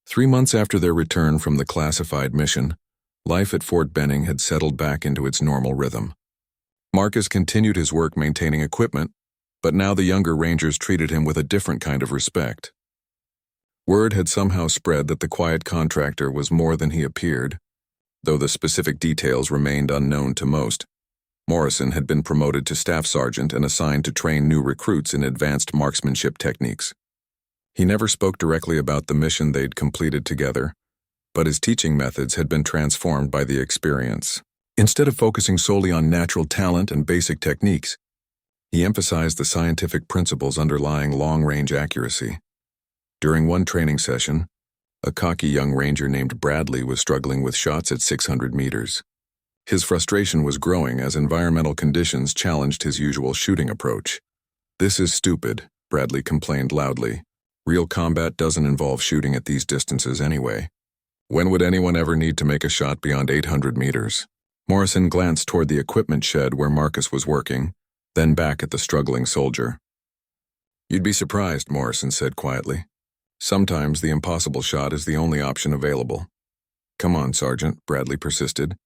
3 months after their return from the classified mission, life at Fort Benning had settled back into its normal rhythm. Marcus continued his work maintaining equipment, but now the younger Rangers treated him with a different kind of respect. Word had somehow spread that the quiet contractor was more than he appeared, though the specific details remained unknown to most. Morrison had been promoted to staff sergeant and assigned to train new recruits in advanced marksmanship techniques. He never spoke directly about the mission they'd completed together, but his teaching methods had been transformed by the experience. Instead of focusing solely on natural talent and basic techniques, he emphasized the scientific principles underlying long-range accuracy. During one training session, a cocky young ranger named Bradley was struggling with shots at 600 meters. His frustration was growing as environmental conditions challenged his usual shooting approach. "This is stupid," Bradley complained loudly. "Real combat doesn't involve shooting at these distances anyway. When would anyone ever need to make a shot beyond 800 meters? Morrison glanced toward the equipment shed where Marcus was working, then back at the struggling soldier. "You'd be surprised," Morrison said quietly. "Sometimes the impossible shot is the only option available." "Come on, Sergeant," Bradley persisted.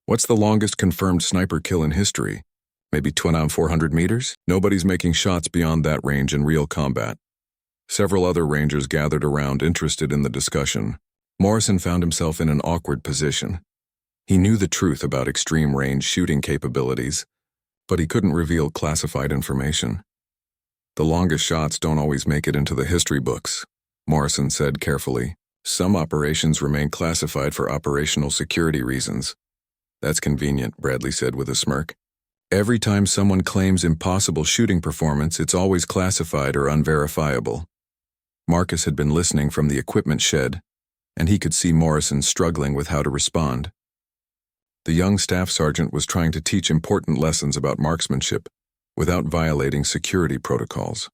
"What's the longest confirmed sniper kill in history? Maybe 400 meters? Nobody's making shots beyond that range in real combat." Several other Rangers gathered around, interested in the discussion. Morrison found himself in an awkward position. He knew the truth about extreme range shooting capabilities, but he couldn't reveal classified information. "The longest shots don't always make it into the history books," Morrison said carefully. "Some operations remain classified for operational security reasons." "That's convenient," Bradley said with a smirk. "Every time someone claims impossible shooting performance, it's always classified or unverifiable." Marcus had been listening from the equipment shed, and he could see Morrison struggling with how to respond. The young staff sergeant was trying to teach important lessons about marksmanship without violating security protocols.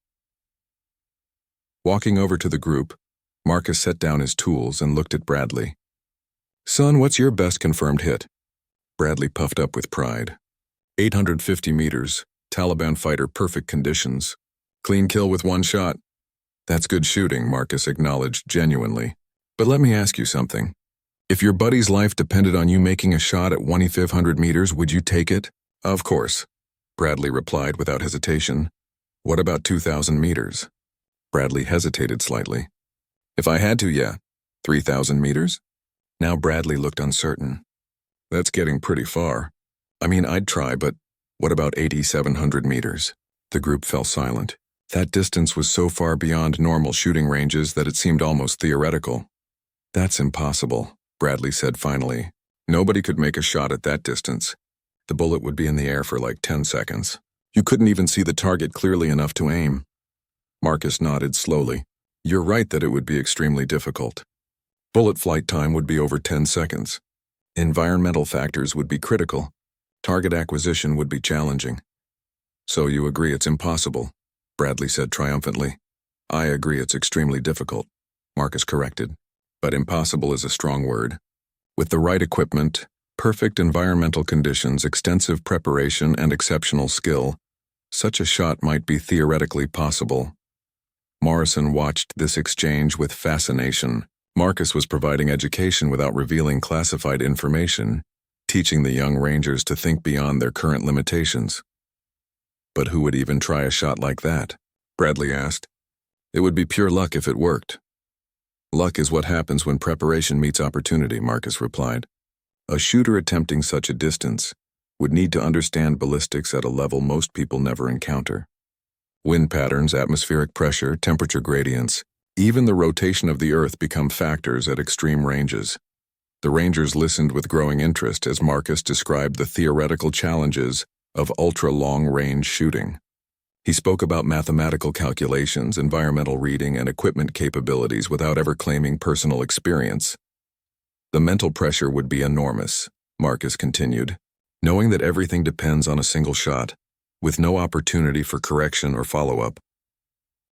Walking over to the group, Marcus set down his tools and looked at Bradley. "Son, what's your best confirmed hit?" Bradley puffed up with pride. 850 meters, Taliban fighter, perfect conditions. Clean kill with one shot." "That's good shooting," Marcus acknowledged genuinely. "But let me ask you something. If your buddy's life depended on you making a shot at 2,500 meters, would you take it?" "Of course," Bradley replied without hesitation. "What about 2,000 meters?" Bradley hesitated slightly. "If I had to, yeah. 3,000 meters?" Now Bradley looked uncertain. "That's getting pretty far. I mean, I'd try, but what about 8,700 meters?" The group fell silent. That distance was so far beyond normal shooting ranges that it seemed almost theoretical. "That's impossible," Bradley said finally. "Nobody could make a shot at that distance. The bullet would be in the air for like 10 seconds. You couldn't even see the target clearly enough to aim." Marcus nodded slowly. "You're right that it would be extremely difficult. Bullet flight time would be over 10 seconds. Environmental factors would be critical. Target acquisition would be challenging." "So you agree it's impossible?" Bradley said triumphantly. "I agree it's extremely difficult," Marcus corrected. "But impossible is a strong word. With the right equipment, perfect environmental conditions, extensive preparation, and exceptional skill, such a shot might be theoretically possible." Morrison watched this exchange with fascination. Marcus was providing education without revealing classified information, teaching the young Rangers to think beyond their current limitations. "But who would even try a shot like that?" Bradley asked. "It would be pure luck if it worked." "Luck is what happens when preparation meets opportunity," Marcus replied. "A shooter attempting such a distance would need to understand ballistics at a level most people never encounter. Wind patterns, atmospheric pressure, temperature gradients, even the rotation of the Earth become factors at extreme ranges." The Rangers listened with growing interest as Marcus described the theoretical challenges of ultra-long-range shooting. He spoke about mathematical calculations, environmental reading, and equipment capabilities without ever claiming personal experience. "The mental pressure would be enormous," Marcus continued, "knowing that everything depends on a single shot, with no opportunity for correction or follow-up.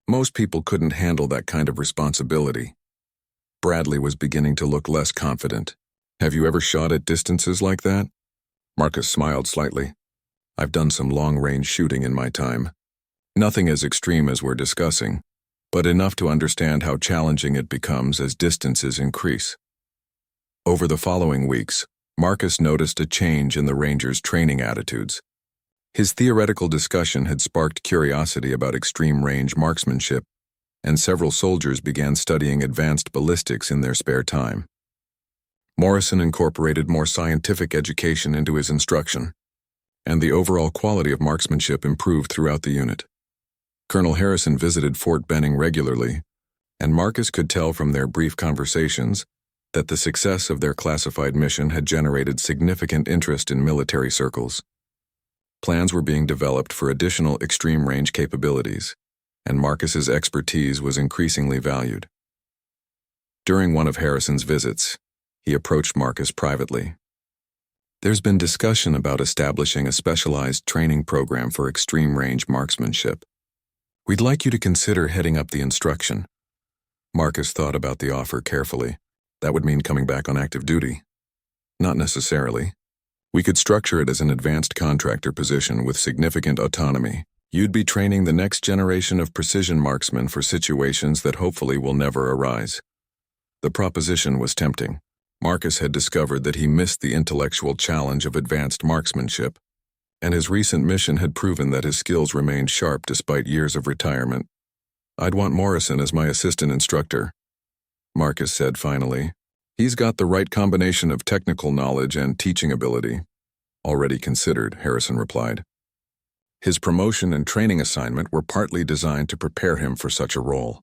Most people couldn't handle that kind of responsibility." Bradley was beginning to look less confident. "Have you ever shot at distances like that?" Marcus smiled slightly. "I've done some long-range shooting in my time. Nothing as extreme as we're discussing, but enough to understand how challenging it becomes as distances increase. Over the following weeks, Marcus noticed a change in the Rangers' training attitudes. His theoretical discussion had sparked curiosity about extreme-range marksmanship, and several soldiers began studying advanced ballistics in their spare time. Morrison incorporated more scientific education into his instruction, and the overall quality of marksmanship improved throughout the unit. Colonel Harrison visited Fort Benning regularly, and Marcus could tell from their brief conversations that the success of their classified mission had generated significant interest in military circles. Plans were being developed for additional extreme-range capabilities, and Marcus's expertise was increasingly valued. During one of Harrison's visits, he approached Marcus privately. "There's been discussion about establishing a specialized training program for extreme-range marksmanship. We'd like you to consider heading up the instruction." Marcus thought about the offer carefully. That would mean coming back on active duty. Not necessarily. We could structure it as an advanced contractor position with significant autonomy. You'd be training the next generation of precision marksmen for situations that hopefully will never arise. The proposition was tempting. Marcus had discovered that he missed the intellectual challenge of advanced marksmanship, and his recent mission had proven that his skills remained sharp despite years of retirement. "I'd want Morrison as my assistant instructor," Marcus said finally. "He's got the right combination of technical knowledge and teaching ability." "Already considered," Harrison replied. His promotion and training assignment were partly designed to prepare him for such a role.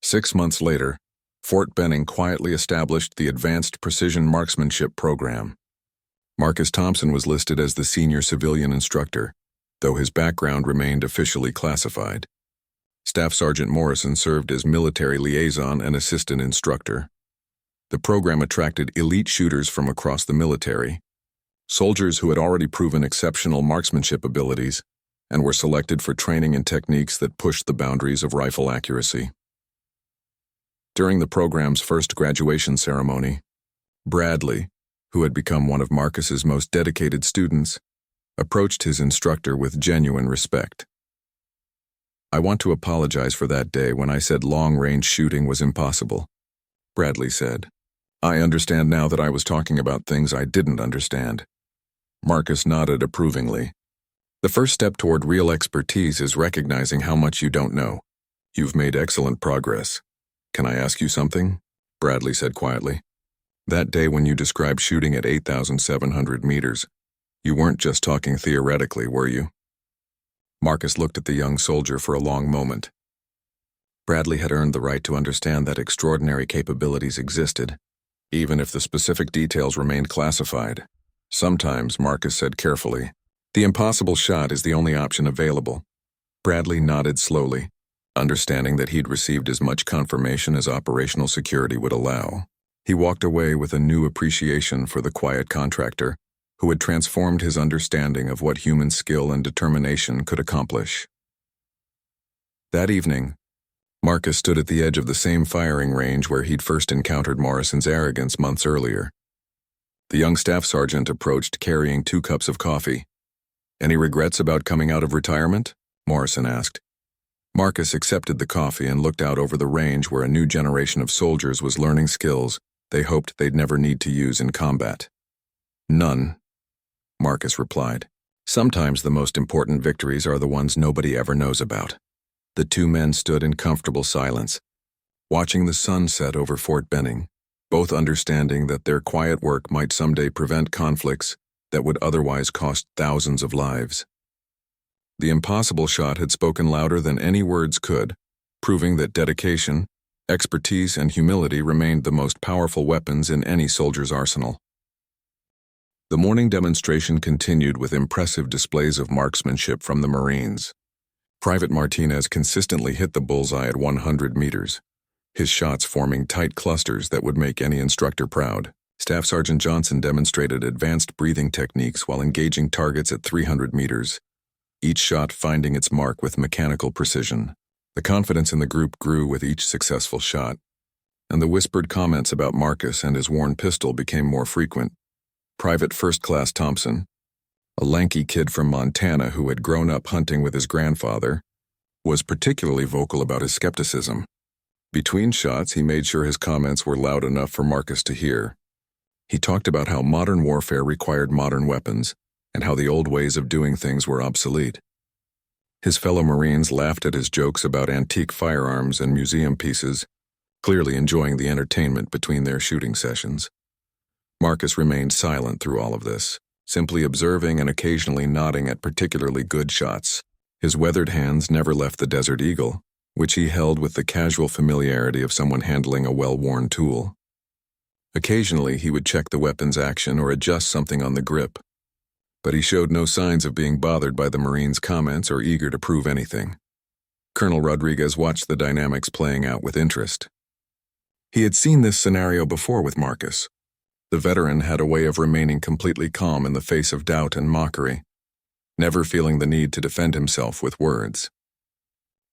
6 months later, Fort Benning quietly established the Advanced Precision Marksmanship Program. Marcus Thompson was listed as the senior civilian instructor, though his background remained officially classified. Staff Sergeant Morrison served as military liaison and assistant instructor. The program attracted elite shooters from across the military, soldiers who had already proven exceptional marksmanship abilities, and were selected for training in techniques that pushed the boundaries of rifle accuracy. During the program's first graduation ceremony, Bradley, who had become one of Marcus's most dedicated students, approached his instructor with genuine respect. "I want to apologize for that day when I said long-range shooting was impossible," Bradley said. "I understand now that I was talking about things I didn't understand." Marcus nodded approvingly. "The first step toward real expertise is recognizing how much you don't know. You've made excellent progress. Can I ask you something?" Bradley said quietly. "That day when you described shooting at 8,700 meters, you weren't just talking theoretically, were you?" Marcus looked at the young soldier for a long moment. Bradley had earned the right to understand that extraordinary capabilities existed, even if the specific details remained classified. "Sometimes," Marcus said carefully, "the impossible shot is the only option available." Bradley nodded slowly, understanding that he'd received as much confirmation as operational security would allow. He walked away with a new appreciation for the quiet contractor who had transformed his understanding of what human skill and determination could accomplish. That evening, Marcus stood at the edge of the same firing range where he'd first encountered Morrison's arrogance months earlier. The young staff sergeant approached carrying 2 cups of coffee. "Any regrets about coming out of retirement?" Morrison asked. Marcus accepted the coffee and looked out over the range where a new generation of soldiers was learning skills they hoped they'd never need to use in combat. "None," Marcus replied. "Sometimes the most important victories are the ones nobody ever knows about." The 2 men stood in comfortable silence, watching the sun set over Fort Benning, both understanding that their quiet work might someday prevent conflicts that would otherwise cost thousands of lives. The impossible shot had spoken louder than any words could, proving that dedication, expertise, and humility remained the most powerful weapons in any soldier's arsenal. The morning demonstration continued with impressive displays of marksmanship from the Marines. Private Martinez consistently hit the bullseye at 100 meters, his shots forming tight clusters that would make any instructor proud. Staff Sergeant Johnson demonstrated advanced breathing techniques while engaging targets at 300 meters, each shot finding its mark with mechanical precision. The confidence in the group grew with each successful shot, and the whispered comments about Marcus and his worn pistol became more frequent. Private First Class Thompson, a lanky kid from Montana who had grown up hunting with his grandfather, was particularly vocal about his skepticism. Between shots, he made sure his comments were loud enough for Marcus to hear. He talked about how modern warfare required modern weapons, and how the old ways of doing things were obsolete. His fellow Marines laughed at his jokes about antique firearms and museum pieces, clearly enjoying the entertainment between their shooting sessions. Marcus remained silent through all of this, simply observing and occasionally nodding at particularly good shots. His weathered hands never left the Desert Eagle, which he held with the casual familiarity of someone handling a well-worn tool. Occasionally, he would check the weapon's action or adjust something on the grip, but he showed no signs of being bothered by the Marine's comments or eager to prove anything. Colonel Rodriguez watched the dynamics playing out with interest. He had seen this scenario before with Marcus. The veteran had a way of remaining completely calm in the face of doubt and mockery, never feeling the need to defend himself with words.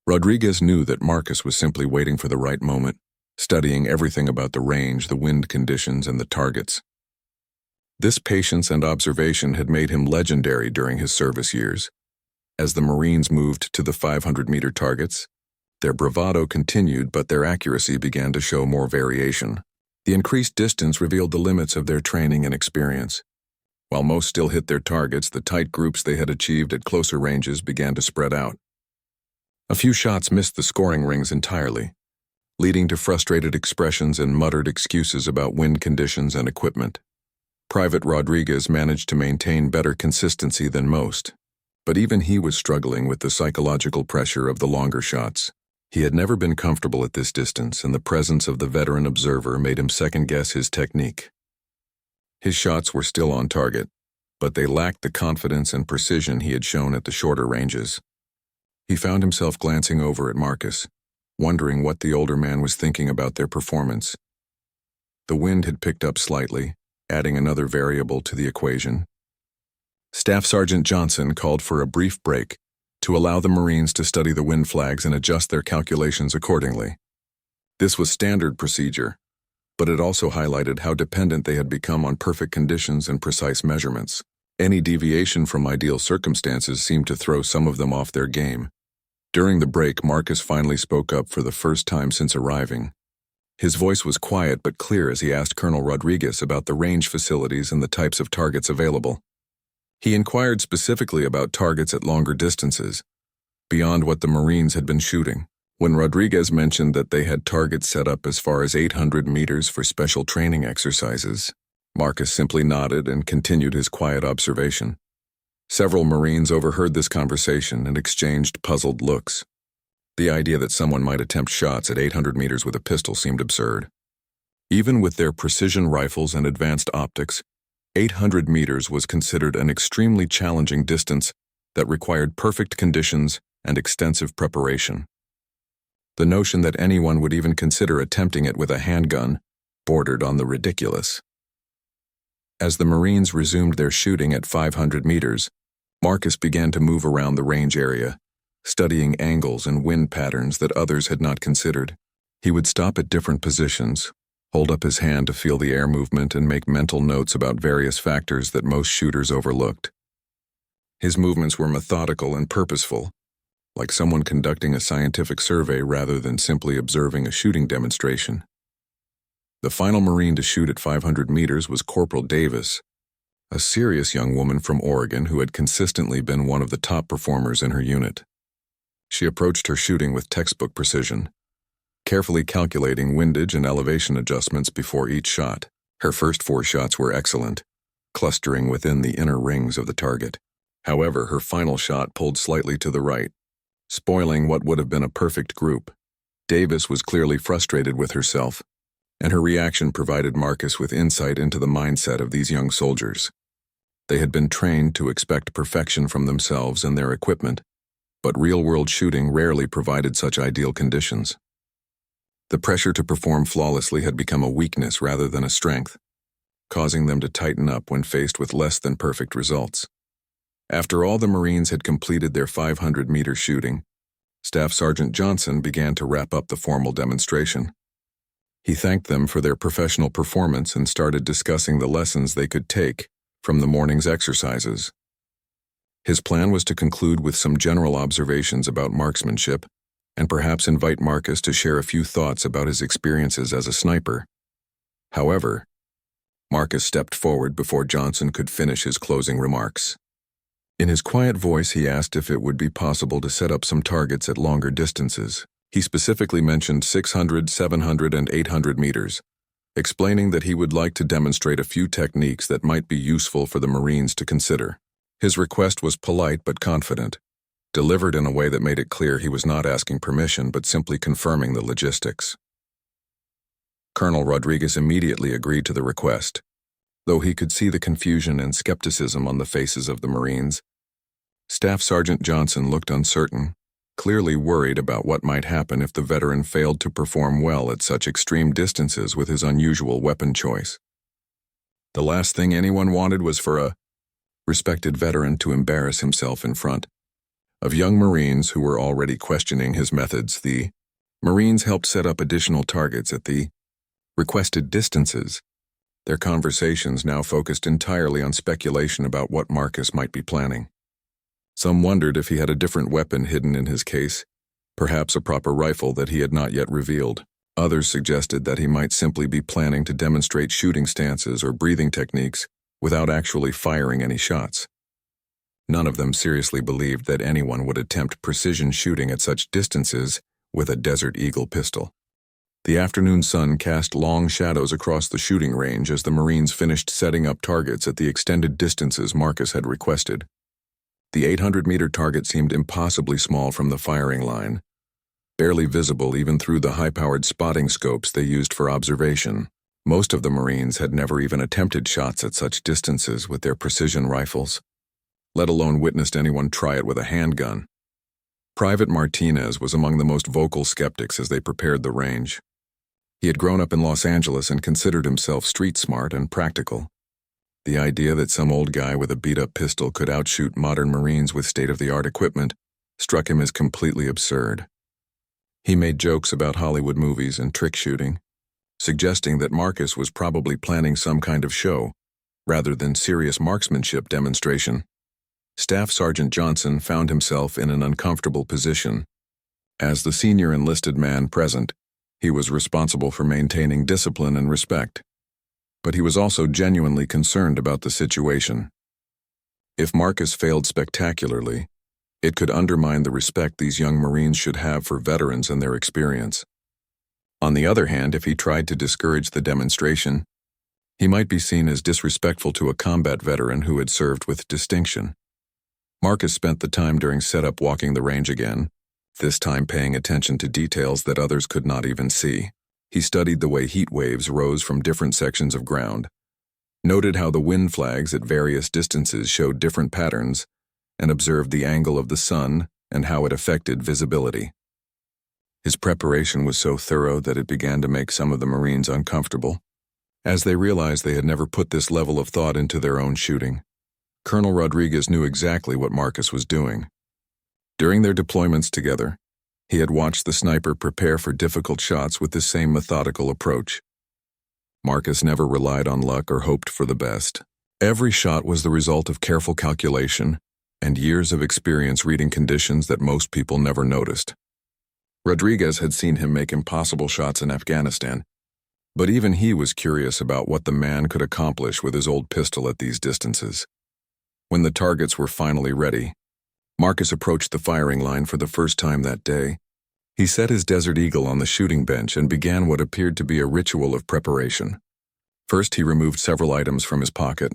Rodriguez knew that Marcus was simply waiting for the right moment, studying everything about the range, the wind conditions, and the targets. This patience and observation had made him legendary during his service years. As the Marines moved to the 500-meter targets, their bravado continued, but their accuracy began to show more variation. The increased distance revealed the limits of their training and experience. While most still hit their targets, the tight groups they had achieved at closer ranges began to spread out. A few shots missed the scoring rings entirely, leading to frustrated expressions and muttered excuses about wind conditions and equipment. Private Rodriguez managed to maintain better consistency than most, but even he was struggling with the psychological pressure of the longer shots. He had never been comfortable at this distance, and the presence of the veteran observer made him second-guess his technique. His shots were still on target, but they lacked the confidence and precision he had shown at the shorter ranges. He found himself glancing over at Marcus, wondering what the older man was thinking about their performance. The wind had picked up slightly, adding another variable to the equation. Staff Sergeant Johnson called for a brief break to allow the Marines to study the wind flags and adjust their calculations accordingly. This was standard procedure, but it also highlighted how dependent they had become on perfect conditions and precise measurements. Any deviation from ideal circumstances seemed to throw some of them off their game. During the break, Marcus finally spoke up for the first time since arriving. His voice was quiet but clear as he asked Colonel Rodriguez about the range facilities and the types of targets available. He inquired specifically about targets at longer distances, beyond what the Marines had been shooting. When Rodriguez mentioned that they had targets set up as far as 800 meters for special training exercises, Marcus simply nodded and continued his quiet observation. Several Marines overheard this conversation and exchanged puzzled looks. The idea that someone might attempt shots at 800 meters with a pistol seemed absurd. Even with their precision rifles and advanced optics, 800 meters was considered an extremely challenging distance that required perfect conditions and extensive preparation. The notion that anyone would even consider attempting it with a handgun bordered on the ridiculous. As the Marines resumed their shooting at 500 meters, Marcus began to move around the range area, studying angles and wind patterns that others had not considered. He would stop at different positions, hold up his hand to feel the air movement, and make mental notes about various factors that most shooters overlooked. His movements were methodical and purposeful, like someone conducting a scientific survey rather than simply observing a shooting demonstration. The final Marine to shoot at 500 meters was Corporal Davis, a serious young woman from Oregon who had consistently been one of the top performers in her unit. She approached her shooting with textbook precision, carefully calculating windage and elevation adjustments before each shot. Her first 4 shots were excellent, clustering within the inner rings of the target. However, her final shot pulled slightly to the right, spoiling what would have been a perfect group. Davis was clearly frustrated with herself, and her reaction provided Marcus with insight into the mindset of these young soldiers. They had been trained to expect perfection from themselves and their equipment, but real-world shooting rarely provided such ideal conditions. The pressure to perform flawlessly had become a weakness rather than a strength, causing them to tighten up when faced with less than perfect results. After all the Marines had completed their 500-meter shooting, Staff Sergeant Johnson began to wrap up the formal demonstration. He thanked them for their professional performance and started discussing the lessons they could take from the morning's exercises. His plan was to conclude with some general observations about marksmanship, and perhaps invite Marcus to share a few thoughts about his experiences as a sniper. However, Marcus stepped forward before Johnson could finish his closing remarks. In his quiet voice, he asked if it would be possible to set up some targets at longer distances. He specifically mentioned 600, 700, and 800 meters, explaining that he would like to demonstrate a few techniques that might be useful for the Marines to consider. His request was polite but confident, delivered in a way that made it clear he was not asking permission but simply confirming the logistics. Colonel Rodriguez immediately agreed to the request. Though he could see the confusion and skepticism on the faces of the Marines, Staff Sergeant Johnson looked uncertain, clearly worried about what might happen if the veteran failed to perform well at such extreme distances with his unusual weapon choice. The last thing anyone wanted was for a respected veteran to embarrass himself in front of young Marines who were already questioning his methods. The Marines helped set up additional targets at the requested distances. Their conversations now focused entirely on speculation about what Marcus might be planning. Some wondered if he had a different weapon hidden in his case, perhaps a proper rifle that he had not yet revealed. Others suggested that he might simply be planning to demonstrate shooting stances or breathing techniques without actually firing any shots. None of them seriously believed that anyone would attempt precision shooting at such distances with a Desert Eagle pistol. The afternoon sun cast long shadows across the shooting range as the Marines finished setting up targets at the extended distances Marcus had requested. The 800-meter target seemed impossibly small from the firing line, barely visible even through the high-powered spotting scopes they used for observation. Most of the Marines had never even attempted shots at such distances with their precision rifles, let alone witnessed anyone try it with a handgun. Private Martinez was among the most vocal skeptics as they prepared the range. He had grown up in Los Angeles and considered himself street smart and practical. The idea that some old guy with a beat-up pistol could outshoot modern Marines with state-of-the-art equipment struck him as completely absurd. He made jokes about Hollywood movies and trick shooting, suggesting that Marcus was probably planning some kind of show, rather than serious marksmanship demonstration. Staff Sergeant Johnson found himself in an uncomfortable position. As the senior enlisted man present, he was responsible for maintaining discipline and respect, but he was also genuinely concerned about the situation. If Marcus failed spectacularly, it could undermine the respect these young Marines should have for veterans and their experience. On the other hand, if he tried to discourage the demonstration, he might be seen as disrespectful to a combat veteran who had served with distinction. Marcus spent the time during setup walking the range again, this time paying attention to details that others could not even see. He studied the way heat waves rose from different sections of ground, noted how the wind flags at various distances showed different patterns, and observed the angle of the sun and how it affected visibility. His preparation was so thorough that it began to make some of the Marines uncomfortable, as they realized they had never put this level of thought into their own shooting. Colonel Rodriguez knew exactly what Marcus was doing. During their deployments together, he had watched the sniper prepare for difficult shots with the same methodical approach. Marcus never relied on luck or hoped for the best. Every shot was the result of careful calculation and years of experience reading conditions that most people never noticed. Rodriguez had seen him make impossible shots in Afghanistan, but even he was curious about what the man could accomplish with his old pistol at these distances. When the targets were finally ready, Marcus approached the firing line for the first time that day. He set his Desert Eagle on the shooting bench and began what appeared to be a ritual of preparation. First, he removed several items from his pocket: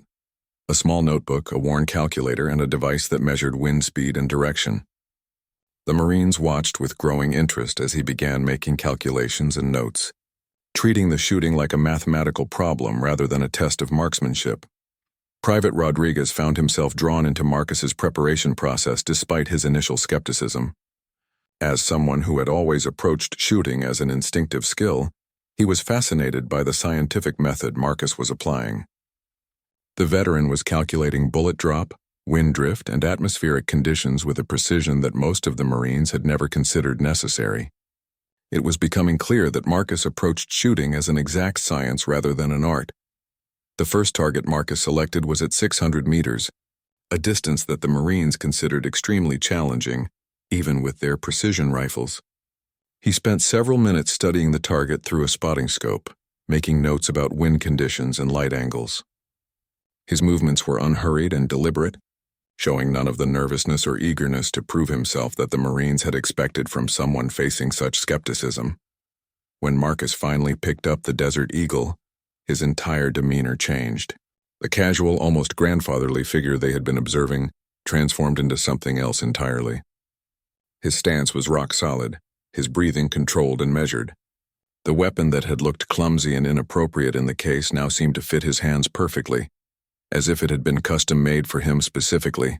a small notebook, a worn calculator, and a device that measured wind speed and direction. The Marines watched with growing interest as he began making calculations and notes, treating the shooting like a mathematical problem rather than a test of marksmanship. Private Rodriguez found himself drawn into Marcus's preparation process despite his initial skepticism. As someone who had always approached shooting as an instinctive skill, he was fascinated by the scientific method Marcus was applying. The veteran was calculating bullet drop, wind drift, and atmospheric conditions with a precision that most of the Marines had never considered necessary. It was becoming clear that Marcus approached shooting as an exact science rather than an art. The first target Marcus selected was at 600 meters, a distance that the Marines considered extremely challenging, even with their precision rifles. He spent several minutes studying the target through a spotting scope, making notes about wind conditions and light angles. His movements were unhurried and deliberate, showing none of the nervousness or eagerness to prove himself that the Marines had expected from someone facing such skepticism. When Marcus finally picked up the Desert Eagle, his entire demeanor changed. The casual, almost grandfatherly figure they had been observing transformed into something else entirely. His stance was rock solid, his breathing controlled and measured. The weapon that had looked clumsy and inappropriate in the case now seemed to fit his hands perfectly, as if it had been custom-made for him specifically.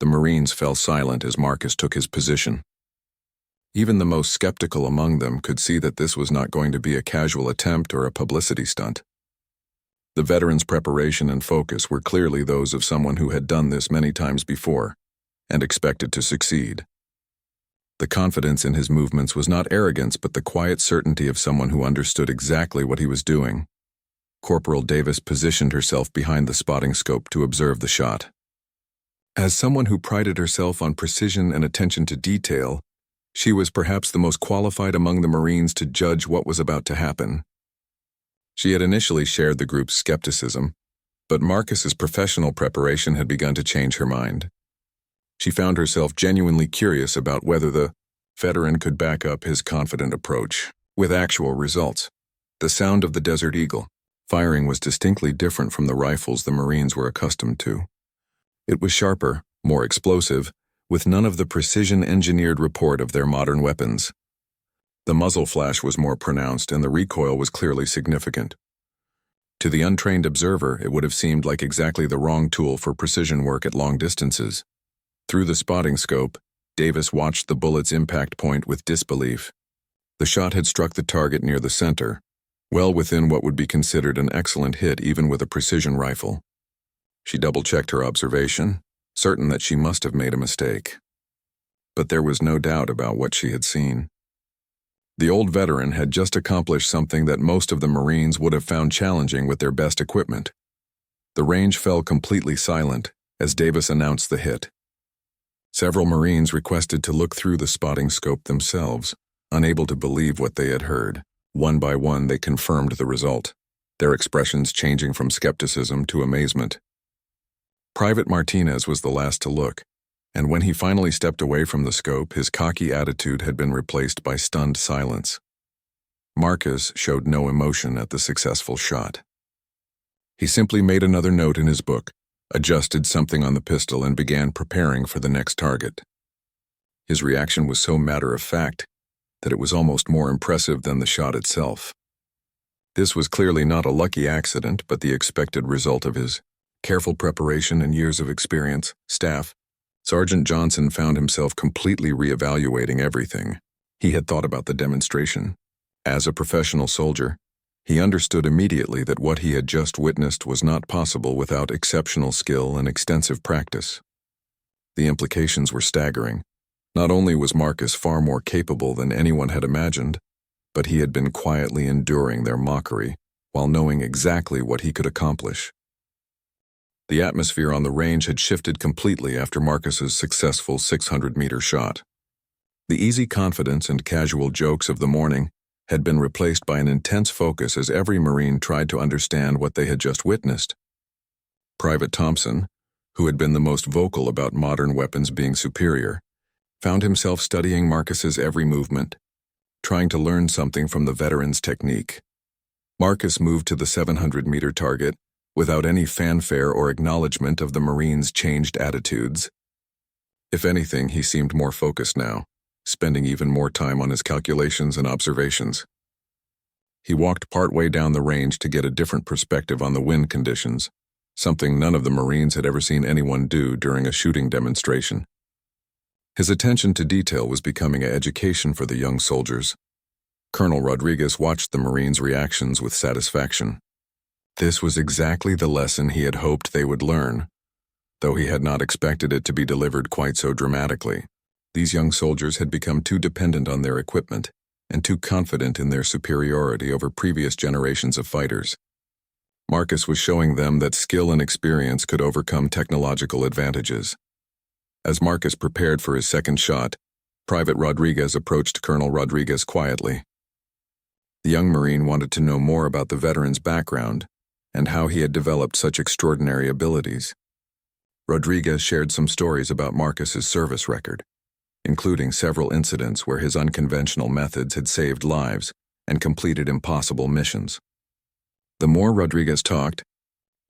The Marines fell silent as Marcus took his position. Even the most skeptical among them could see that this was not going to be a casual attempt or a publicity stunt. The veteran's preparation and focus were clearly those of someone who had done this many times before and expected to succeed. The confidence in his movements was not arrogance, but the quiet certainty of someone who understood exactly what he was doing. Corporal Davis positioned herself behind the spotting scope to observe the shot. As someone who prided herself on precision and attention to detail, she was perhaps the most qualified among the Marines to judge what was about to happen. She had initially shared the group's skepticism, but Marcus's professional preparation had begun to change her mind. She found herself genuinely curious about whether the veteran could back up his confident approach with actual results. The sound of the Desert Eagle firing was distinctly different from the rifles the Marines were accustomed to. It was sharper, more explosive, with none of the precision-engineered report of their modern weapons. The muzzle flash was more pronounced and the recoil was clearly significant. To the untrained observer, it would have seemed like exactly the wrong tool for precision work at long distances. Through the spotting scope, Davis watched the bullet's impact point with disbelief. The shot had struck the target near the center, well within what would be considered an excellent hit even with a precision rifle. She double-checked her observation, certain that she must have made a mistake. But there was no doubt about what she had seen. The old veteran had just accomplished something that most of the Marines would have found challenging with their best equipment. The range fell completely silent as Davis announced the hit. Several Marines requested to look through the spotting scope themselves, unable to believe what they had heard. One by one, they confirmed the result, their expressions changing from skepticism to amazement. Private Martinez was the last to look, and when he finally stepped away from the scope, his cocky attitude had been replaced by stunned silence. Marcus showed no emotion at the successful shot. He simply made another note in his book, adjusted something on the pistol, and began preparing for the next target. His reaction was so matter-of-fact that it was almost more impressive than the shot itself. This was clearly not a lucky accident, but the expected result of his careful preparation and years of experience. Staff, Sergeant Johnson found himself completely reevaluating everything he had thought about the demonstration. As a professional soldier, he understood immediately that what he had just witnessed was not possible without exceptional skill and extensive practice. The implications were staggering. Not only was Marcus far more capable than anyone had imagined, but he had been quietly enduring their mockery while knowing exactly what he could accomplish. The atmosphere on the range had shifted completely after Marcus's successful 600-meter shot. The easy confidence and casual jokes of the morning had been replaced by an intense focus as every Marine tried to understand what they had just witnessed. Private Thompson, who had been the most vocal about modern weapons being superior, found himself studying Marcus's every movement, trying to learn something from the veteran's technique. Marcus moved to the 700-meter target without any fanfare or acknowledgement of the Marines' changed attitudes. If anything, he seemed more focused now, spending even more time on his calculations and observations. He walked partway down the range to get a different perspective on the wind conditions, something none of the Marines had ever seen anyone do during a shooting demonstration. His attention to detail was becoming an education for the young soldiers. Colonel Rodriguez watched the Marines' reactions with satisfaction. This was exactly the lesson he had hoped they would learn, though he had not expected it to be delivered quite so dramatically. These young soldiers had become too dependent on their equipment and too confident in their superiority over previous generations of fighters. Marcus was showing them that skill and experience could overcome technological advantages. As Marcus prepared for his second shot, Private Rodriguez approached Colonel Rodriguez quietly. The young Marine wanted to know more about the veteran's background and how he had developed such extraordinary abilities. Rodriguez shared some stories about Marcus's service record, including several incidents where his unconventional methods had saved lives and completed impossible missions. The more Rodriguez talked,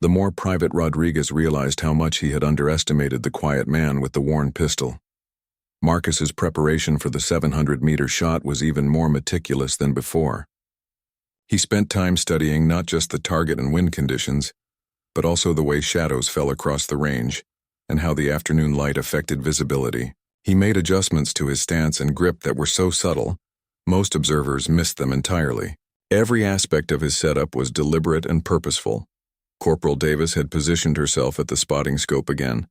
the more Private Rodriguez realized how much he had underestimated the quiet man with the worn pistol. Marcus's preparation for the 700-meter shot was even more meticulous than before. He spent time studying not just the target and wind conditions, but also the way shadows fell across the range and how the afternoon light affected visibility. He made adjustments to his stance and grip that were so subtle, most observers missed them entirely. Every aspect of his setup was deliberate and purposeful. Corporal Davis had positioned herself at the spotting scope again,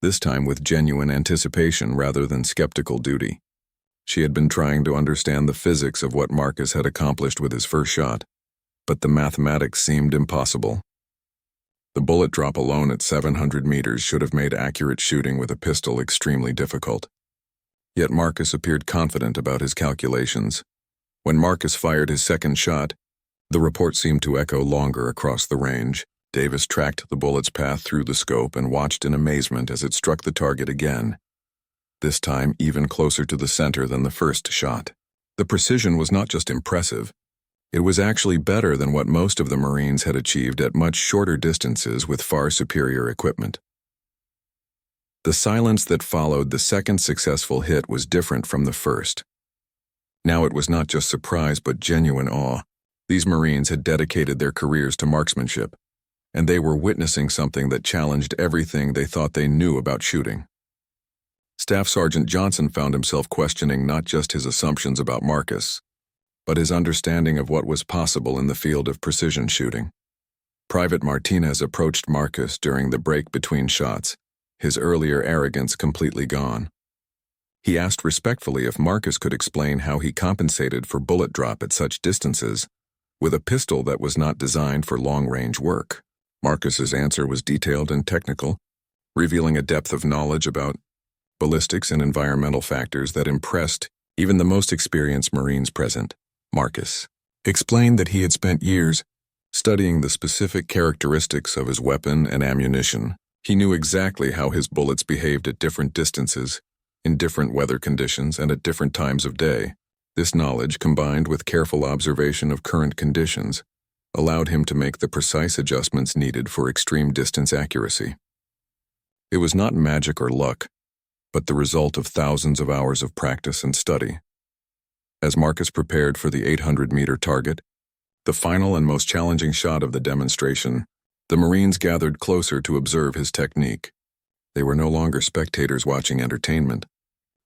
this time with genuine anticipation rather than skeptical duty. She had been trying to understand the physics of what Marcus had accomplished with his first shot, but the mathematics seemed impossible. The bullet drop alone at 700 meters should have made accurate shooting with a pistol extremely difficult. Yet Marcus appeared confident about his calculations. When Marcus fired his second shot, the report seemed to echo longer across the range. Davis tracked the bullet's path through the scope and watched in amazement as it struck the target again, this time even closer to the center than the first shot. The precision was not just impressive, it was actually better than what most of the Marines had achieved at much shorter distances with far superior equipment. The silence that followed the second successful hit was different from the first. Now it was not just surprise but genuine awe. These Marines had dedicated their careers to marksmanship, and they were witnessing something that challenged everything they thought they knew about shooting. Staff Sergeant Johnson found himself questioning not just his assumptions about Marcus, but his understanding of what was possible in the field of precision shooting. Private Martinez approached Marcus during the break between shots, his earlier arrogance completely gone. He asked respectfully if Marcus could explain how he compensated for bullet drop at such distances with a pistol that was not designed for long-range work. Marcus's answer was detailed and technical, revealing a depth of knowledge about ballistics and environmental factors that impressed even the most experienced Marines present. Marcus explained that he had spent years studying the specific characteristics of his weapon and ammunition. He knew exactly how his bullets behaved at different distances, in different weather conditions, and at different times of day. This knowledge, combined with careful observation of current conditions, allowed him to make the precise adjustments needed for extreme distance accuracy. It was not magic or luck, but the result of thousands of hours of practice and study. As Marcus prepared for the 800-meter target, the final and most challenging shot of the demonstration, the Marines gathered closer to observe his technique. They were no longer spectators watching entertainment.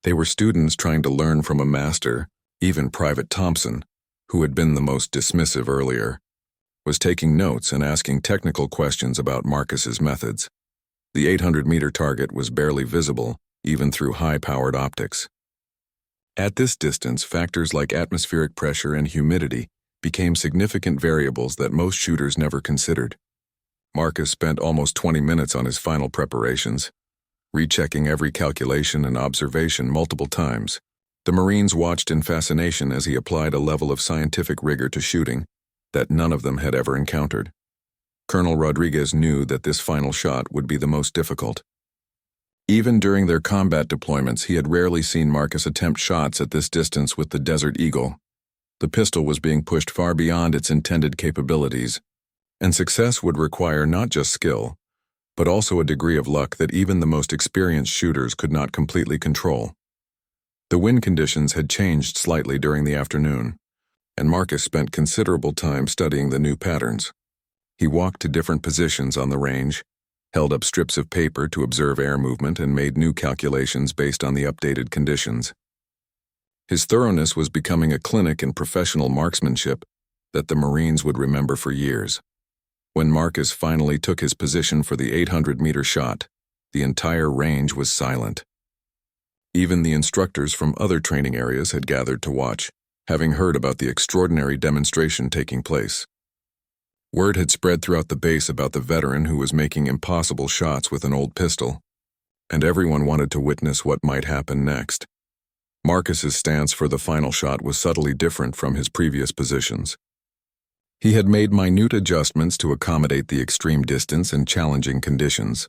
They were students trying to learn from a master. Even Private Thompson, who had been the most dismissive earlier, was taking notes and asking technical questions about Marcus's methods. The 800-meter target was barely visible, even through high-powered optics. At this distance, factors like atmospheric pressure and humidity became significant variables that most shooters never considered. Marcus spent almost 20 minutes on his final preparations, rechecking every calculation and observation multiple times. The Marines watched in fascination as he applied a level of scientific rigor to shooting that none of them had ever encountered. Colonel Rodriguez knew that this final shot would be the most difficult. Even during their combat deployments, he had rarely seen Marcus attempt shots at this distance with the Desert Eagle. The pistol was being pushed far beyond its intended capabilities, and success would require not just skill, but also a degree of luck that even the most experienced shooters could not completely control. The wind conditions had changed slightly during the afternoon, and Marcus spent considerable time studying the new patterns. He walked to different positions on the range, held up strips of paper to observe air movement, and made new calculations based on the updated conditions. His thoroughness was becoming a clinic in professional marksmanship that the Marines would remember for years. When Marcus finally took his position for the 800-meter shot, the entire range was silent. Even the instructors from other training areas had gathered to watch, having heard about the extraordinary demonstration taking place. Word had spread throughout the base about the veteran who was making impossible shots with an old pistol, and everyone wanted to witness what might happen next. Marcus's stance for the final shot was subtly different from his previous positions. He had made minute adjustments to accommodate the extreme distance and challenging conditions.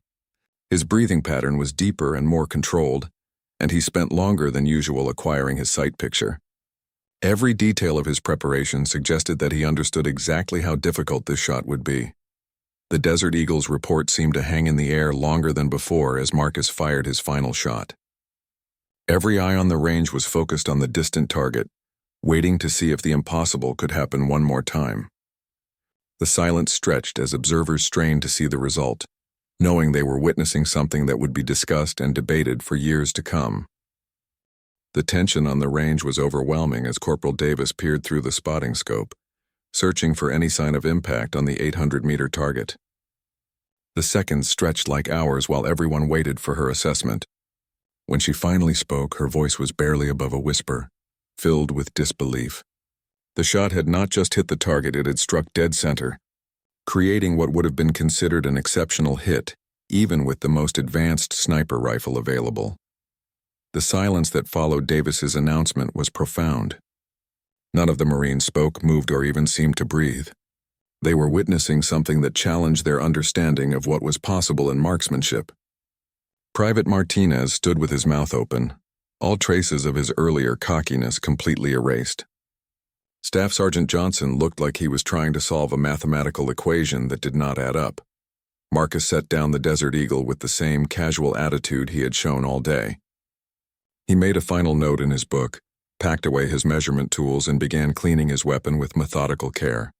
His breathing pattern was deeper and more controlled, and he spent longer than usual acquiring his sight picture. Every detail of his preparation suggested that he understood exactly how difficult this shot would be. The Desert Eagle's report seemed to hang in the air longer than before as Marcus fired his final shot. Every eye on the range was focused on the distant target, waiting to see if the impossible could happen one more time. The silence stretched as observers strained to see the result, knowing they were witnessing something that would be discussed and debated for years to come. The tension on the range was overwhelming as Corporal Davis peered through the spotting scope, searching for any sign of impact on the 800-meter target. The seconds stretched like hours while everyone waited for her assessment. When she finally spoke, her voice was barely above a whisper, filled with disbelief. The shot had not just hit the target, it had struck dead center, creating what would have been considered an exceptional hit, even with the most advanced sniper rifle available. The silence that followed Davis's announcement was profound. None of the Marines spoke, moved, or even seemed to breathe. They were witnessing something that challenged their understanding of what was possible in marksmanship. Private Martinez stood with his mouth open, all traces of his earlier cockiness completely erased. Staff Sergeant Johnson looked like he was trying to solve a mathematical equation that did not add up. Marcus set down the Desert Eagle with the same casual attitude he had shown all day. He made a final note in his book, packed away his measurement tools, and began cleaning his weapon with methodical care.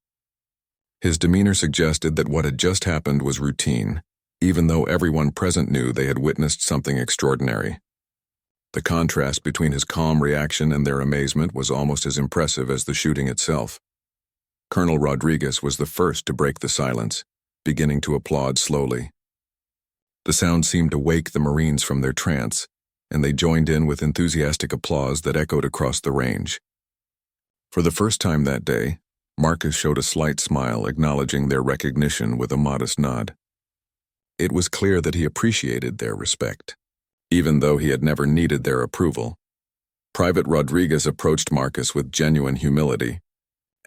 His demeanor suggested that what had just happened was routine, even though everyone present knew they had witnessed something extraordinary. The contrast between his calm reaction and their amazement was almost as impressive as the shooting itself. Colonel Rodriguez was the first to break the silence, beginning to applaud slowly. The sound seemed to wake the Marines from their trance, and they joined in with enthusiastic applause that echoed across the range. For the first time that day, Marcus showed a slight smile, acknowledging their recognition with a modest nod. It was clear that he appreciated their respect, even though he had never needed their approval. Private Rodriguez approached Marcus with genuine humility,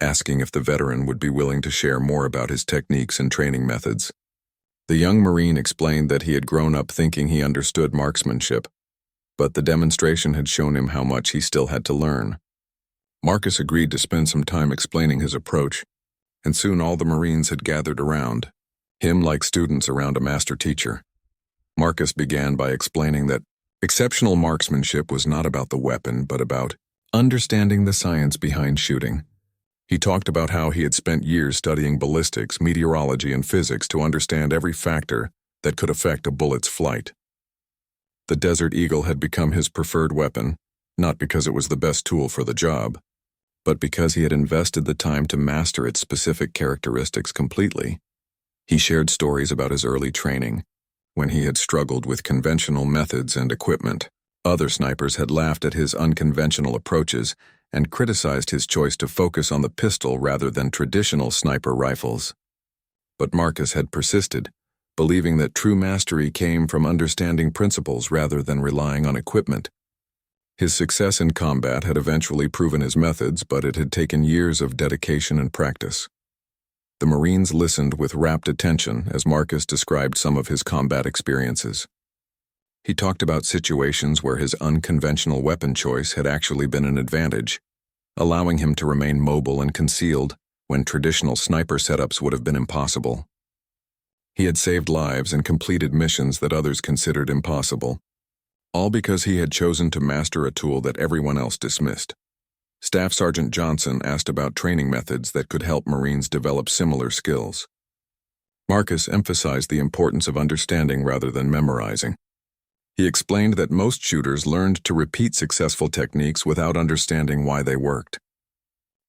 asking if the veteran would be willing to share more about his techniques and training methods. The young Marine explained that he had grown up thinking he understood marksmanship, but the demonstration had shown him how much he still had to learn. Marcus agreed to spend some time explaining his approach, and soon all the Marines had gathered around, him like students around a master teacher. Marcus began by explaining that exceptional marksmanship was not about the weapon, but about understanding the science behind shooting. He talked about how he had spent years studying ballistics, meteorology, and physics to understand every factor that could affect a bullet's flight. The Desert Eagle had become his preferred weapon, not because it was the best tool for the job, but because he had invested the time to master its specific characteristics completely. He shared stories about his early training, when he had struggled with conventional methods and equipment. Other snipers had laughed at his unconventional approaches and criticized his choice to focus on the pistol rather than traditional sniper rifles. But Marcus had persisted, believing that true mastery came from understanding principles rather than relying on equipment. His success in combat had eventually proven his methods, but it had taken years of dedication and practice. The Marines listened with rapt attention as Marcus described some of his combat experiences. He talked about situations where his unconventional weapon choice had actually been an advantage, allowing him to remain mobile and concealed when traditional sniper setups would have been impossible. He had saved lives and completed missions that others considered impossible, all because he had chosen to master a tool that everyone else dismissed. Staff Sergeant Johnson asked about training methods that could help Marines develop similar skills. Marcus emphasized the importance of understanding rather than memorizing. He explained that most shooters learned to repeat successful techniques without understanding why they worked.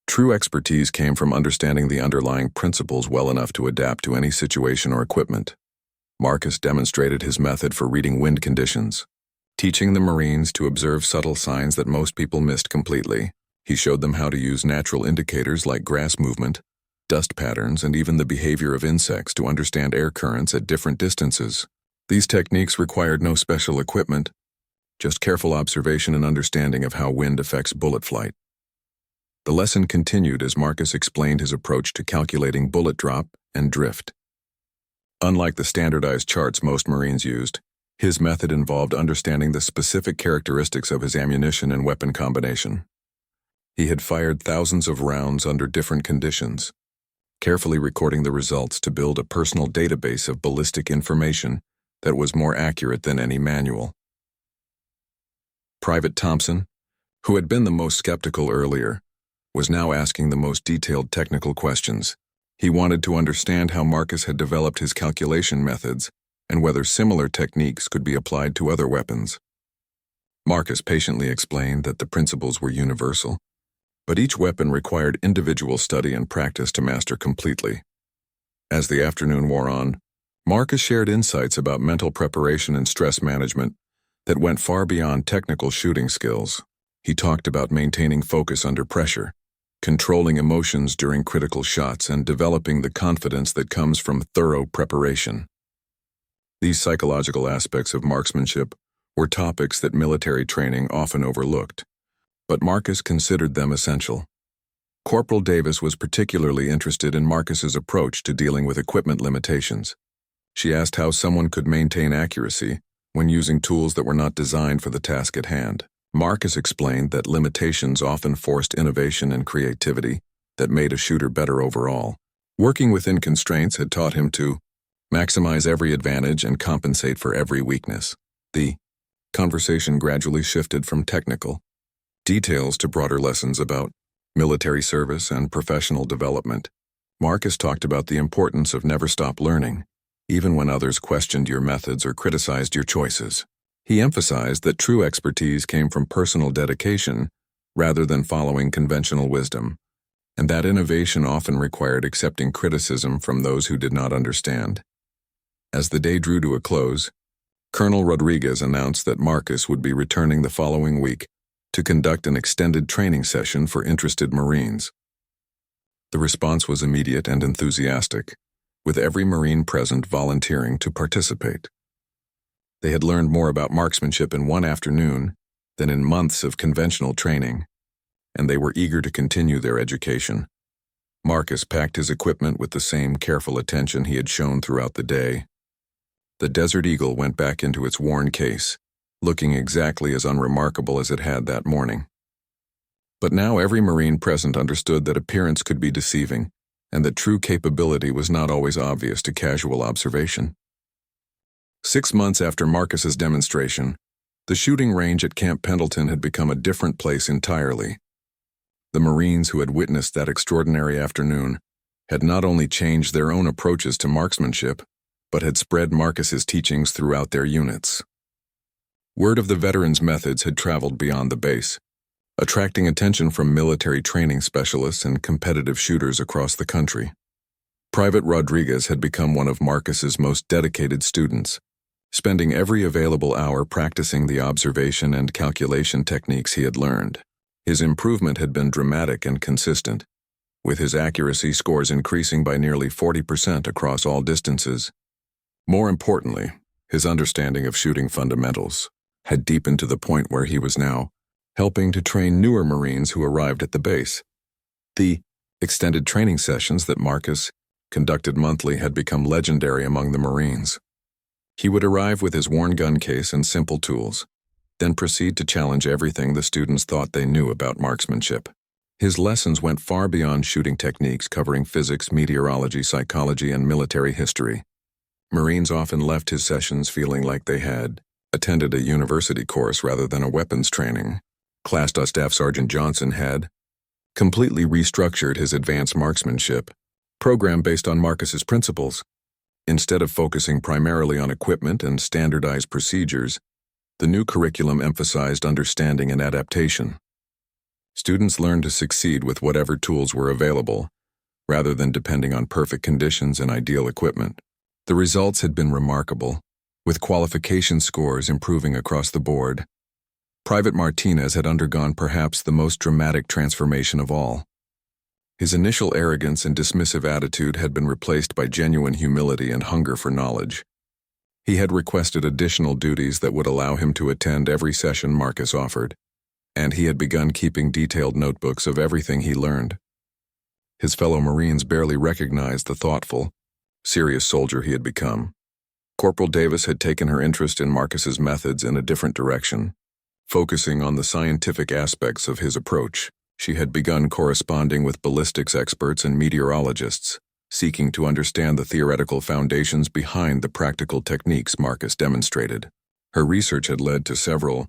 True expertise came from understanding the underlying principles well enough to adapt to any situation or equipment. Marcus demonstrated his method for reading wind conditions, teaching the Marines to observe subtle signs that most people missed completely. He showed them how to use natural indicators like grass movement, dust patterns, and even the behavior of insects to understand air currents at different distances. These techniques required no special equipment, just careful observation and understanding of how wind affects bullet flight. The lesson continued as Marcus explained his approach to calculating bullet drop and drift. Unlike the standardized charts most Marines used, his method involved understanding the specific characteristics of his ammunition and weapon combination. He had fired thousands of rounds under different conditions, carefully recording the results to build a personal database of ballistic information that was more accurate than any manual. Private Thompson, who had been the most skeptical earlier, was now asking the most detailed technical questions. He wanted to understand how Marcus had developed his calculation methods and whether similar techniques could be applied to other weapons. Marcus patiently explained that the principles were universal, but each weapon required individual study and practice to master completely. As the afternoon wore on, Marcus shared insights about mental preparation and stress management that went far beyond technical shooting skills. He talked about maintaining focus under pressure, controlling emotions during critical shots, and developing the confidence that comes from thorough preparation. These psychological aspects of marksmanship were topics that military training often overlooked, but Marcus considered them essential. Corporal Davis was particularly interested in Marcus's approach to dealing with equipment limitations. She asked how someone could maintain accuracy when using tools that were not designed for the task at hand. Marcus explained that limitations often forced innovation and creativity that made a shooter better overall. Working within constraints had taught him to maximize every advantage and compensate for every weakness. The conversation gradually shifted from technical details to broader lessons about military service and professional development. Marcus talked about the importance of never stop learning, even when others questioned your methods or criticized your choices. He emphasized that true expertise came from personal dedication rather than following conventional wisdom, and that innovation often required accepting criticism from those who did not understand. As the day drew to a close, Colonel Rodriguez announced that Marcus would be returning the following week to conduct an extended training session for interested Marines. The response was immediate and enthusiastic, with every Marine present volunteering to participate. They had learned more about marksmanship in one afternoon than in months of conventional training, and they were eager to continue their education. Marcus packed his equipment with the same careful attention he had shown throughout the day. The Desert Eagle went back into its worn case, looking exactly as unremarkable as it had that morning. But now every Marine present understood that appearance could be deceiving, and that true capability was not always obvious to casual observation. 6 months after Marcus's demonstration, the shooting range at Camp Pendleton had become a different place entirely. The Marines who had witnessed that extraordinary afternoon had not only changed their own approaches to marksmanship, but had spread Marcus's teachings throughout their units. Word of the veterans' methods had traveled beyond the base, attracting attention from military training specialists and competitive shooters across the country. Private Rodriguez had become one of Marcus's most dedicated students, spending every available hour practicing the observation and calculation techniques he had learned. His improvement had been dramatic and consistent, with his accuracy scores increasing by nearly 40% across all distances. More importantly, his understanding of shooting fundamentals had deepened to the point where he was now helping to train newer Marines who arrived at the base. The extended training sessions that Marcus conducted monthly had become legendary among the Marines. He would arrive with his worn gun case and simple tools, then proceed to challenge everything the students thought they knew about marksmanship. His lessons went far beyond shooting techniques, covering physics, meteorology, psychology, and military history. Marines often left his sessions feeling like they had attended a university course rather than a weapons training. Class Staff Sergeant Johnson had completely restructured his advanced marksmanship program based on Marcus's principles. Instead of focusing primarily on equipment and standardized procedures, the new curriculum emphasized understanding and adaptation. Students learned to succeed with whatever tools were available, rather than depending on perfect conditions and ideal equipment. The results had been remarkable, with qualification scores improving across the board. Private Martinez had undergone perhaps the most dramatic transformation of all. His initial arrogance and dismissive attitude had been replaced by genuine humility and hunger for knowledge. He had requested additional duties that would allow him to attend every session Marcus offered, and he had begun keeping detailed notebooks of everything he learned. His fellow Marines barely recognized the thoughtful, serious soldier he had become. Corporal Davis had taken her interest in Marcus's methods in a different direction. Focusing on the scientific aspects of his approach, she had begun corresponding with ballistics experts and meteorologists, seeking to understand the theoretical foundations behind the practical techniques Marcus demonstrated. Her research had led to several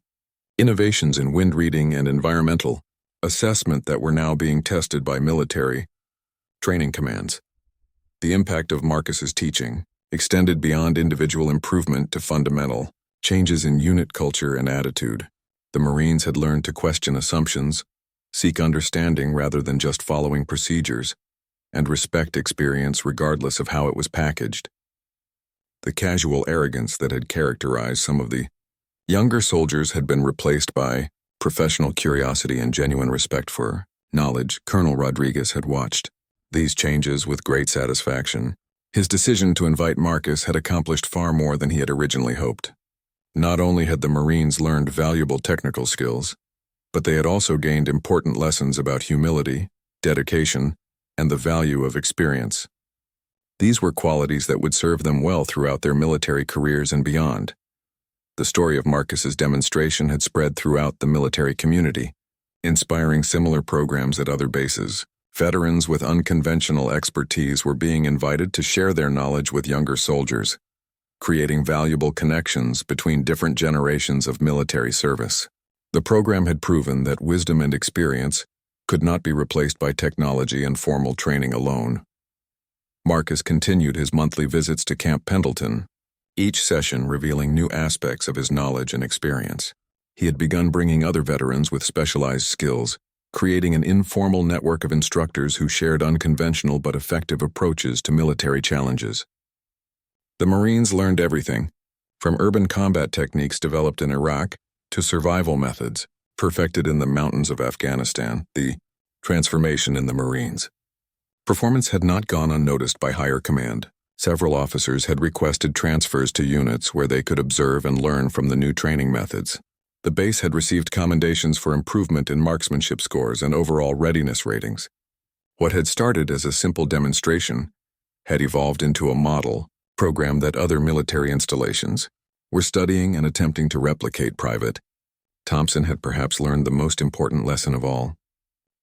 innovations in wind reading and environmental assessment that were now being tested by military training commands. The impact of Marcus's teaching extended beyond individual improvement to fundamental changes in unit culture and attitude. The Marines had learned to question assumptions, seek understanding rather than just following procedures, and respect experience regardless of how it was packaged. The casual arrogance that had characterized some of the younger soldiers had been replaced by professional curiosity and genuine respect for knowledge. Colonel Rodriguez had watched these changes with great satisfaction. His decision to invite Marcus had accomplished far more than he had originally hoped. Not only had the Marines learned valuable technical skills, but they had also gained important lessons about humility, dedication, and the value of experience. These were qualities that would serve them well throughout their military careers and beyond. The story of Marcus's demonstration had spread throughout the military community, inspiring similar programs at other bases. Veterans with unconventional expertise were being invited to share their knowledge with younger soldiers, creating valuable connections between different generations of military service. The program had proven that wisdom and experience could not be replaced by technology and formal training alone. Marcus continued his monthly visits to Camp Pendleton, each session revealing new aspects of his knowledge and experience. He had begun bringing other veterans with specialized skills, creating an informal network of instructors who shared unconventional but effective approaches to military challenges. The Marines learned everything, from urban combat techniques developed in Iraq to survival methods perfected in the mountains of Afghanistan. The transformation in the Marines. Performance had not gone unnoticed by higher command. Several officers had requested transfers to units where they could observe and learn from the new training methods. The base had received commendations for improvement in marksmanship scores and overall readiness ratings. What had started as a simple demonstration had evolved into a model program that other military installations were studying and attempting to replicate. Private Thompson had perhaps learned the most important lesson of all.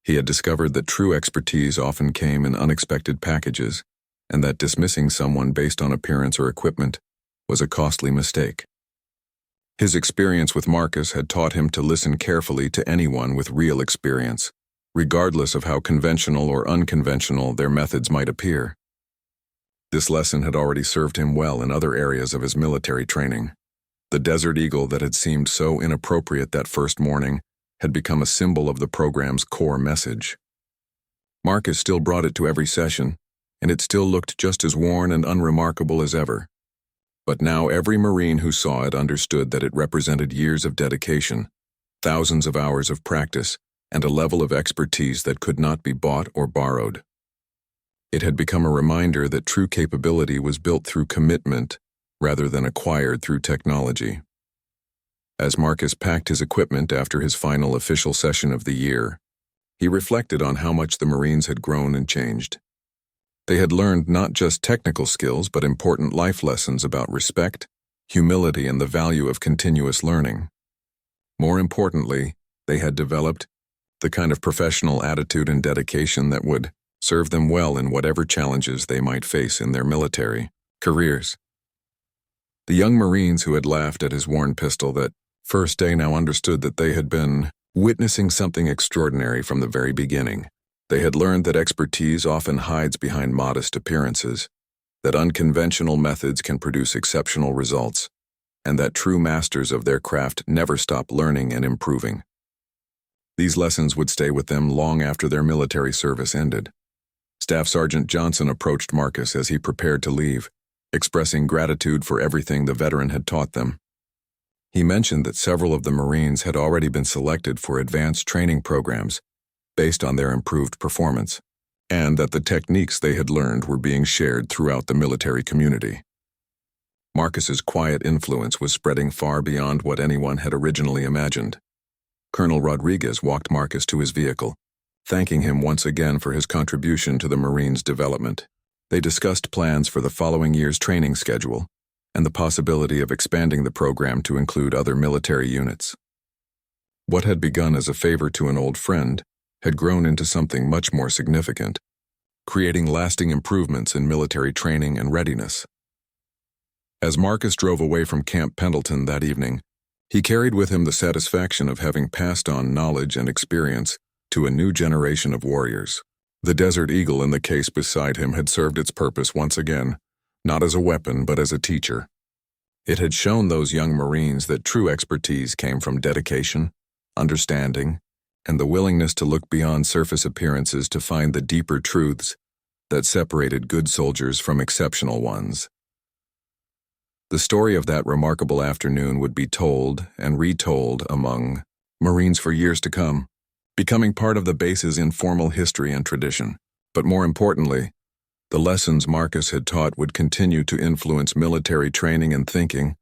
He had discovered that true expertise often came in unexpected packages, and that dismissing someone based on appearance or equipment was a costly mistake. His experience with Marcus had taught him to listen carefully to anyone with real experience, regardless of how conventional or unconventional their methods might appear. This lesson had already served him well in other areas of his military training. The Desert Eagle that had seemed so inappropriate that first morning had become a symbol of the program's core message. Marcus still brought it to every session, and it still looked just as worn and unremarkable as ever. But now every Marine who saw it understood that it represented years of dedication, thousands of hours of practice, and a level of expertise that could not be bought or borrowed. It had become a reminder that true capability was built through commitment rather than acquired through technology. As Marcus packed his equipment after his final official session of the year, he reflected on how much the Marines had grown and changed. They had learned not just technical skills but important life lessons about respect, humility, and the value of continuous learning. More importantly, they had developed the kind of professional attitude and dedication that would serve them well in whatever challenges they might face in their military careers. The young Marines who had laughed at his worn pistol that first day now understood that they had been witnessing something extraordinary from the very beginning. They had learned that expertise often hides behind modest appearances, that unconventional methods can produce exceptional results, and that true masters of their craft never stop learning and improving. These lessons would stay with them long after their military service ended. Staff Sergeant Johnson approached Marcus as he prepared to leave, expressing gratitude for everything the veteran had taught them. He mentioned that several of the Marines had already been selected for advanced training programs based on their improved performance. and that the techniques they had learned were being shared throughout the military community. Marcus's quiet influence was spreading far beyond what anyone had originally imagined. Colonel Rodriguez walked Marcus to his vehicle, thanking him once again for his contribution to the Marines' development. They discussed plans for the following year's training schedule and the possibility of expanding the program to include other military units. What had begun as a favor to an old friend had grown into something much more significant, creating lasting improvements in military training and readiness. As Marcus drove away from Camp Pendleton that evening, he carried with him the satisfaction of having passed on knowledge and experience to a new generation of warriors. The Desert Eagle in the case beside him had served its purpose once again, not as a weapon but as a teacher. It had shown those young Marines that true expertise came from dedication, understanding, and the willingness to look beyond surface appearances to find the deeper truths that separated good soldiers from exceptional ones. The story of that remarkable afternoon would be told and retold among Marines for years to come, becoming part of the base's informal history and tradition. But more importantly, the lessons Marcus had taught would continue to influence military training and thinking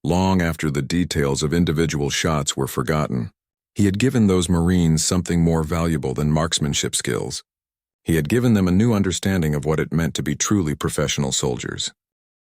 long after the details of individual shots were forgotten. He had given those Marines something more valuable than marksmanship skills. He had given them a new understanding of what it meant to be truly professional soldiers.